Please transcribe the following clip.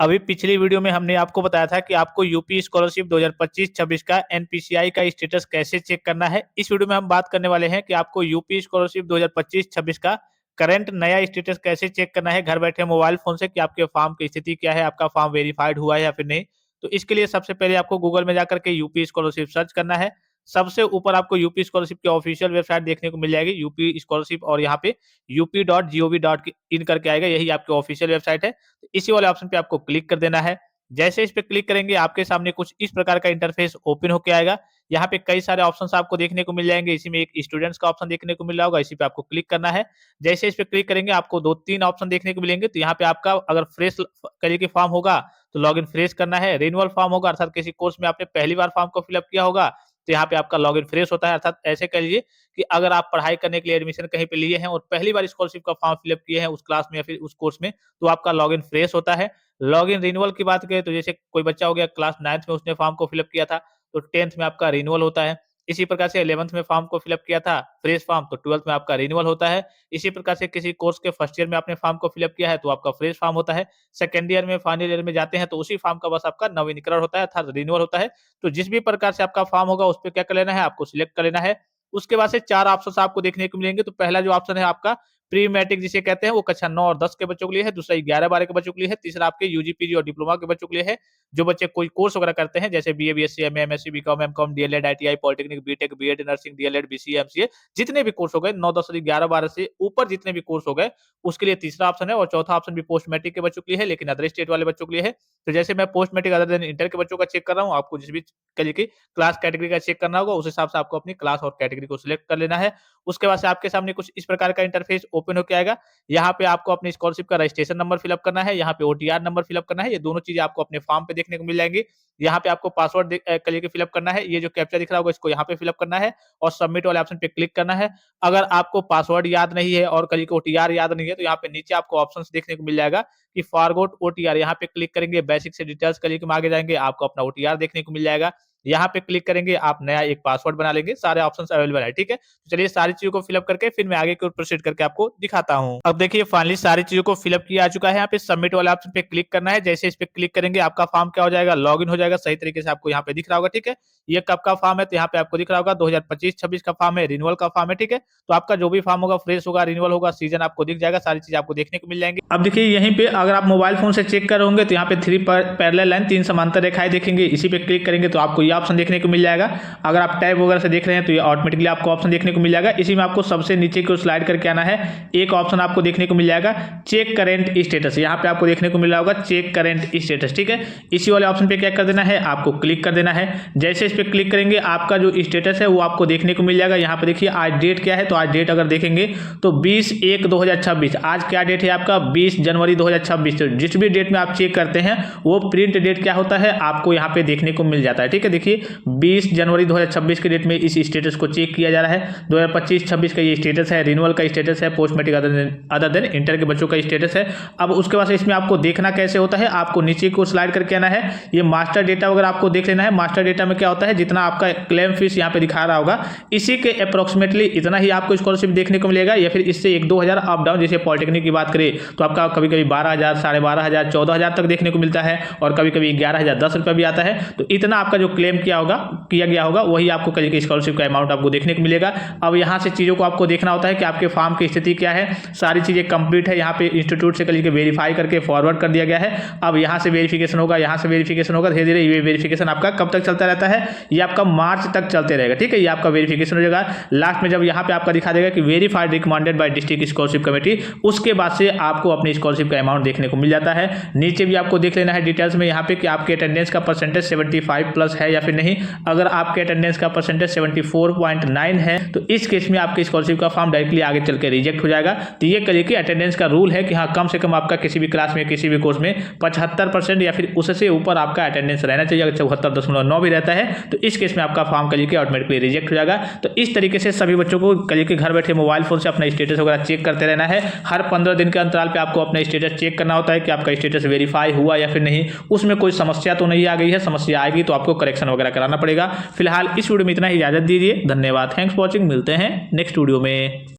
अभी पिछली वीडियो में हमने आपको बताया था कि आपको यूपी स्कॉलरशिप 2025-26 का एनपीसीआई का स्टेटस कैसे चेक करना है। इस वीडियो में हम बात करने वाले हैं कि आपको यूपी स्कॉलरशिप 2025-26 का करंट नया स्टेटस कैसे चेक करना है घर बैठे मोबाइल फोन से, कि आपके फॉर्म की स्थिति क्या है, आपका फॉर्म वेरीफाइड हुआ है या फिर नहीं। तो इसके लिए सबसे पहले आपको गूगल में जाकर के यूपी स्कॉलरशिप सर्च करना है। सबसे ऊपर आपको यूपी स्कॉलरशिप की ऑफिशियल वेबसाइट देखने को मिल जाएगी, यूपी स्कॉलरशिप, और यहाँ पे up.gov.in करके आएगा, यही आपकी ऑफिशियल वेबसाइट है। इसी वाले ऑप्शन पे आपको क्लिक कर देना है। जैसे इस पे क्लिक करेंगे आपके सामने कुछ इस प्रकार का इंटरफेस ओपन होके आएगा। यहाँ पे कई सारे ऑप्शंस आपको देखने को मिल जाएंगे। इसी में एक स्टूडेंट्स का ऑप्शन देखने को मिल रहा होगा, इसी पे आपको क्लिक करना है। जैसे इस पे क्लिक करेंगे आपको 2-3 ऑप्शन देखने को मिलेंगे। तो यहाँ पे आपका अगर फ्रेश करिए के फॉर्म होगा तो लॉगिन फ्रेश करना है। रिन्यूअल फॉर्म होगा, अर्थात किसी कोर्स में आपने पहली बार फॉर्म को फिलअप किया होगा, तो यहाँ पे आपका लॉगिन फ्रेश होता है। अर्थात ऐसे कह लीजिए कि अगर आप पढ़ाई करने के लिए एडमिशन कहीं पे लिए हैं और पहली बार स्कॉलरशिप का फॉर्म फिलअप किए हैं उस क्लास में या फिर उस कोर्स में, तो आपका लॉगिन फ्रेश होता है। लॉगिन रिन्यूअल की बात करें तो जैसे कोई बच्चा हो गया क्लास 9th में, उसने फॉर्म को फिलअप किया था, तो 10th में आपका रिन्यूअल होता है। इसी प्रकार से 11th में फॉर्म को फिलअप किया था फ्रेश फॉर्म, तो 12th में आपका रिन्यूअल होता है। इसी प्रकार से किसी कोर्स के फर्स्ट ईयर में आपने फॉर्म को फिलअप किया है तो आपका फ्रेश फॉर्म होता है। सेकंड ईयर में, फाइनल ईयर में जाते हैं तो उसी फॉर्म का बस आपका नवीनीकरण होता है, अर्थात रिन्यूअल होता है। तो जिस भी प्रकार से आपका फॉर्म होगा उस पे क्या कर लेना है, आपको सिलेक्ट कर लेना है। उसके बाद से 4 ऑप्शंस आपको देखने को मिलेंगे। तो पहला जो ऑप्शन है आपका प्री मैट्रिक जिसे कहते हैं, वो कक्षा 9 और 10 के बच्चों के लिए है। दूसरा 11-12 के बच्चों के लिए है। तीसरा आपके यूजी, पीजी और डिप्लोमा के बच्चों के लिए है। जो बच्चे कोई कोर्स वगैरह करते हैं जैसे BA, BSc, MA, MSc, BCom, MCom, DElEd, ITI, polytechnic, BTech, BEd, nursing, DElEd, BCA, MCA, जितने भी कोर्स हो गए 9, 10 और 11-12 से ऊपर जितने भी कोर्स हो गए, उसके लिए तीसरा ऑप्शन है। और चौथा ऑप्शन भी पोस्ट मैट्रिक के बच्चों के लिए है, लेकिन अदर स्टेट वाले बच्चों के लिए है। तो जैसे मैं post matric other than inter के बच्चों का चेक कर रहा हूँ, आपको जिस भी करिए की क्लास कैटेगरी का चेक करना होगा, उस हिसाब से आपको अपनी क्लास और कैटेगरी को सिलेक्ट कर लेना है। उसके बाद से आपके सामने कुछ इस प्रकार का इंटरफेस ओपन होके आएगा। यहाँ पे आपको अपनी स्कॉलरशिप का रजिस्ट्रेशन नंबर फिलअप करना है, यहाँ पे ओटीआर नंबर फिलअप करना है। ये दोनों चीजें आपको अपने फॉर्म पे देखने को मिल जाएंगी। यहाँ पे आपको पासवर्ड करिए के फिलअप करना है। ये जो कैप्चा दिख रहा होगा इसको यहाँ पे फिलअप करना है और सबमिट वाले ऑप्शन पे क्लिक करना है। अगर आपको पासवर्ड याद नहीं है और करिए ओटीआर याद नहीं है, तो यहाँ पे नीचे आपको ऑप्शन देखने को मिल जाएगा कि फॉरगॉट ओटीआर। यहाँ पे क्लिक करेंगे, बेसिक से डिटेल्स करिए में आगे जाएंगे, आपको अपना ओटीआर देखने को मिल जाएगा। यहाँ पे क्लिक करेंगे, आप नया एक पासवर्ड बना लेंगे। सारे ऑप्शंस अवेलेबल है, ठीक है। तो चलिए सारी चीजों को फिलअप करके फिर मैं आगे की ओर प्रोसीड करके आपको दिखाता हूँ। अब देखिए फाइनली सारी चीजों को फिलअप किया आ चुका है। यहाँ पे सबमिट वाले ऑप्शन पे क्लिक करना है। जैसे इस पे क्लिक करेंगे आपका फॉर्म क्या हो जाएगा, लॉगिन हो जाएगा। सही तरीके से आपको यहाँ पे दिख रहा होगा, ठीक है। ये कब का फॉर्म है, तो यहाँ पे आपको दिख रहा होगा 2025-26 का फॉर्म है, रिन्यूअल का फॉर्म है, ठीक है। तो आपका जो भी फॉर्म होगा, फ्रेश होगा, रिन्यूअल होगा, सीजन आपको दिख जाएगा, सारी चीज आपको देखने को मिल जाएंगी। अब देखिए यहीं पे अगर आप मोबाइल फोन से चेक कर रहे होंगे तो यहाँ पे 3 पैरेलल लाइन, 3 समांतर रेखाएं देखेंगे। इसी पे क्लिक करेंगे तो आपको ये ऑप्शन देखने को मिल जाएगा। अगर आप टैब वगैरह से देख रहे हैं तो ये ऑटोमेटिकली आपको ऑप्शन देखने को मिल जाएगा। इसी में आपको सबसे नीचे की ओर स्लाइड करके आना है। एक ऑप्शन आपको देखने को मिल जाएगा चेक करेंट स्टेटस। यहाँ पे आपको देखने को मिल रहा होगा चेक करेंट स्टेटस, ठीक है। इसी वाले ऑप्शन पे क्या कर देना है, आपको क्लिक कर देना है। जैसे इस पे क्लिक करेंगे आपका जो स्टेटस है वो आपको देखने को मिल जाएगा। यहाँ पे देखिए आज डेट क्या है, तो आज डेट अगर देखेंगे तो 20/1/2026। आज क्या डेट है आपका, 20 जनवरी 2026। तो जिस भी डेट में आप चेक करते हैं वो प्रिंट डेट क्या होता है आपको यहाँ पे देखने को मिल जाता है, ठीक है। देखिए 20 जनवरी 2026 के डेट में इस स्टेटस को चेक किया जा रहा है। 2025-26 का ये स्टेटस है, रिन्यूअल का स्टेटस है, post matric other than inter के बच्चों का स्टेटस है। अब उसके बाद इसमें आपको देखना कैसे होता है, आपको नीचे को स्लाइड करके आना है। ये मास्टर डेटा वगैरह आपको देख लेना है। मास्टर डेटा में क्या होता है, जितना आपका क्लेम फीस यहाँ पे दिखा रहा होगा इसी के अप्रोक्सीमेटली इतना ही आपको स्कॉलरशिप देखने को मिलेगा, या फिर इससे 1-2 हजार अप डाउन। जैसे पॉलिटेक्निक की बात करें तो आपका कभी कभी 12,000, 12,500, 14,000 तक देखने को मिलता है, और कभी कभी 11,010 रुपये भी आता है। तो इतना आपका जो क्लेम किया गया होगा वही आपको करिए स्कॉलरशिप का अमाउंट आपको देखने को मिलेगा। अब यहाँ से चीज़ों को आपको देखना होता है कि आपके फॉर्म की स्थिति क्या है। सारी चीज़ें कंप्लीट है, यहाँ पे इंस्टीट्यूट से करिए वेरीफाई करके फॉरवर्ड कर दिया गया है। अब यहाँ से वेरिफिकेशन होगा, यहाँ से वेरिफिकेशन होगा। धीरे धीरे ये वेरिफिकेशन आपका कब तक चलता रहता है, ये आपका मार्च तक चलते रहेगा, ठीक है। ये आपका वेरिफिकेशन हो जाएगा। लास्ट में जब यहाँ पे आपका दिखा देगा कि verified recommended by district scholarship committee, उसके बाद से आपको अपनी स्कॉलरशिप का अमाउंट देखने को मिल जाता है। नीचे भी आपको देख लेना है डिटेल्स में यहाँ पे कि आपके अटेंडेंस का परसेंटेज 75+ है या फिर नहीं। अगर आपके अटेंडेंस का परसेंटेज 74.9 है तो इस केस में आपके स्कॉलरशिप का फॉर्म डायरेक्टली आगे चल के रिजेक्ट हो जाएगा। तो ये करिए कि अटेंडेंस का रूल है कि हाँ कम से कम आपका किसी भी क्लास में, किसी भी कोर्स में 75% या फिर उससे ऊपर आपका अटेंडेंस रहना चाहिए। अगर 74.9 भी रहता है तो इस केस में आपका फॉर्म करिए कि ऑटोमेटिकली रिजेक्ट हो जाएगा। तो इस तरीके से सभी बच्चों को करिए कि घर बैठे मोबाइल फोन से अपना स्टेटस वगैरह चेक करते रहना है। हर 15 दिन के अंतराल पे आपको अपना स्टेटस चेक करना होता है कि आपका स्टेटस वेरीफाई हुआ या फिर नहीं। उसमें कोई समस्या तो नहीं आ गई है, समस्या आएगी तो आपको करेक्शन वगैरह कराना पड़ेगा। फिलहाल इस वीडियो में इतना ही, इजाजत दीजिए। धन्यवाद, थैंक्स फॉर वॉचिंग। मिलते हैं नेक्स्ट वीडियो में।